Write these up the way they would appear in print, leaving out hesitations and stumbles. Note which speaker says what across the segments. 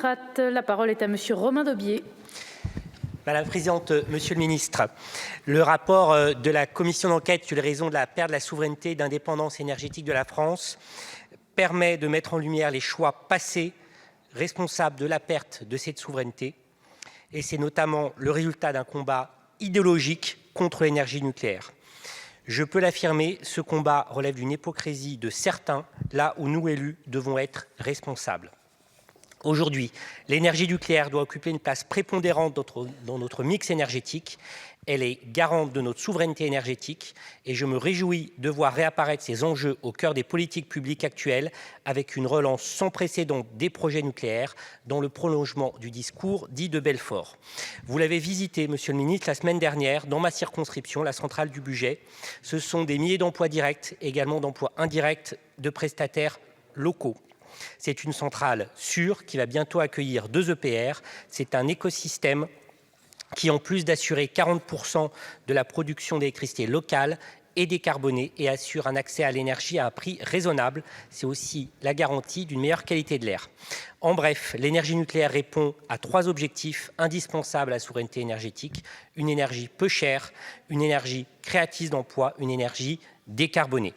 Speaker 1: La parole est à Monsieur Romain Daubié.
Speaker 2: Madame la Présidente, Monsieur le Ministre, le rapport de la commission d'enquête sur les raisons de la perte de la souveraineté et d'indépendance énergétique de la France permet de mettre en lumière les choix passés responsables de la perte de cette souveraineté. Et c'est notamment le résultat d'un combat idéologique contre l'énergie nucléaire. Je peux l'affirmer, ce combat relève d'une hypocrisie de certains, là où nous, élus, devons être responsables. Aujourd'hui, l'énergie nucléaire doit occuper une place prépondérante dans notre mix énergétique. Elle est garante de notre souveraineté énergétique et je me réjouis de voir réapparaître ces enjeux au cœur des politiques publiques actuelles avec une relance sans précédent des projets nucléaires dans le prolongement du discours dit de Belfort. Vous l'avez visité, Monsieur le Ministre, la semaine dernière dans ma circonscription, la centrale du Bugey. Ce sont des milliers d'emplois directs, également d'emplois indirects de prestataires locaux. C'est une centrale sûre qui va bientôt accueillir 2 EPR. C'est un écosystème qui, en plus d'assurer 40% de la production d'électricité locale, est décarboné et assure un accès à l'énergie à un prix raisonnable. C'est aussi la garantie d'une meilleure qualité de l'air. En bref, l'énergie nucléaire répond à 3 objectifs indispensables à la souveraineté énergétique. Une énergie peu chère, une énergie créatrice d'emplois, une énergie décarbonée.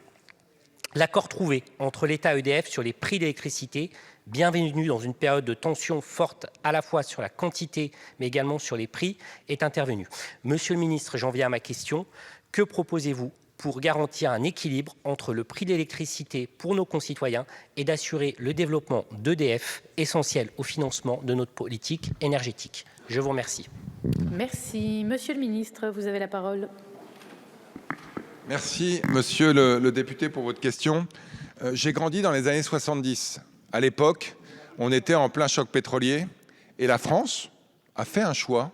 Speaker 2: L'accord trouvé entre l'État et EDF sur les prix d'électricité, bienvenu dans une période de tension forte à la fois sur la quantité mais également sur les prix, est intervenu. Monsieur le ministre, j'en viens à ma question. Que proposez-vous pour garantir un équilibre entre le prix de l'électricité pour nos concitoyens et d'assurer le développement d'EDF, essentiel au financement de notre politique énergétique? Je vous remercie.
Speaker 1: Merci. Monsieur le ministre, vous avez la parole.
Speaker 3: Merci, monsieur le député, pour votre question. J'ai grandi dans les années 70. À l'époque, on était en plein choc pétrolier et la France a fait un choix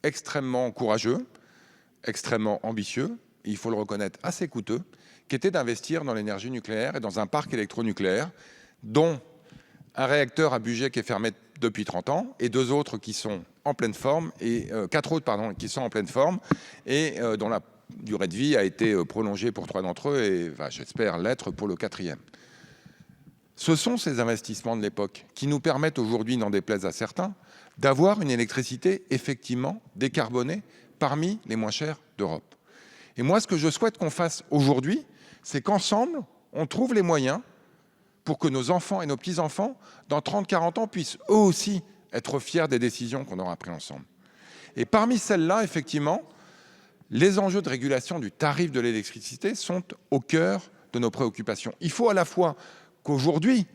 Speaker 3: extrêmement courageux, extrêmement ambitieux, et il faut le reconnaître assez coûteux, qui était d'investir dans l'énergie nucléaire et dans un parc électronucléaire, dont un réacteur à Bugey qui est fermé depuis 30 ans et 2 autres qui sont en pleine forme, et 4 autres, pardon, qui sont en pleine forme et dont la durée de vie a été prolongée pour 3 d'entre eux et j'espère l'être pour le 4e. Ce sont ces investissements de l'époque qui nous permettent aujourd'hui, n'en déplaise à certains, d'avoir une électricité effectivement décarbonée parmi les moins chères d'Europe. Et moi, ce que je souhaite qu'on fasse aujourd'hui, c'est qu'ensemble, on trouve les moyens pour que nos enfants et nos petits-enfants, dans 30-40 ans, puissent eux aussi être fiers des décisions qu'on aura prises ensemble. Et parmi celles-là, effectivement, les enjeux de régulation du tarif de l'électricité sont au cœur de nos préoccupations. Il faut à la fois qu'aujourd'hui,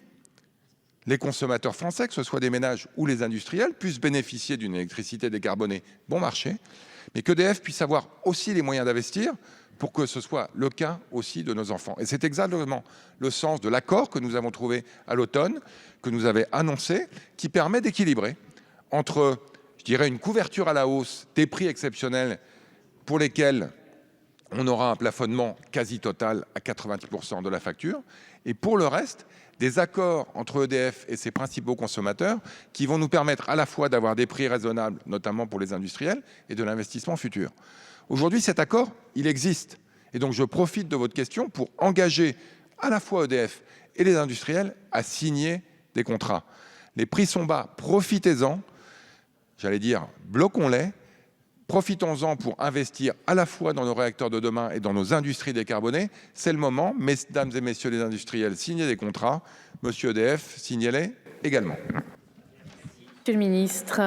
Speaker 3: les consommateurs français, que ce soit des ménages ou les industriels, puissent bénéficier d'une électricité décarbonée bon marché, mais qu'EDF puisse avoir aussi les moyens d'investir pour que ce soit le cas aussi de nos enfants. Et c'est exactement le sens de l'accord que nous avons trouvé à l'automne, que nous avons annoncé, qui permet d'équilibrer entre, je dirais, une couverture à la hausse des prix exceptionnels pour lesquels on aura un plafonnement quasi total à 90% de la facture, et pour le reste, des accords entre EDF et ses principaux consommateurs qui vont nous permettre à la fois d'avoir des prix raisonnables, notamment pour les industriels, et de l'investissement futur. Aujourd'hui, cet accord, il existe. Et donc, je profite de votre question pour engager à la fois EDF et les industriels à signer des contrats. Les prix sont bas, profitez-en, j'allais dire, bloquons-les. Profitons-en pour investir à la fois dans nos réacteurs de demain et dans nos industries décarbonées. C'est le moment, mesdames et messieurs les industriels, signez des contrats. Monsieur EDF, signez-les également.
Speaker 1: Monsieur le ministre.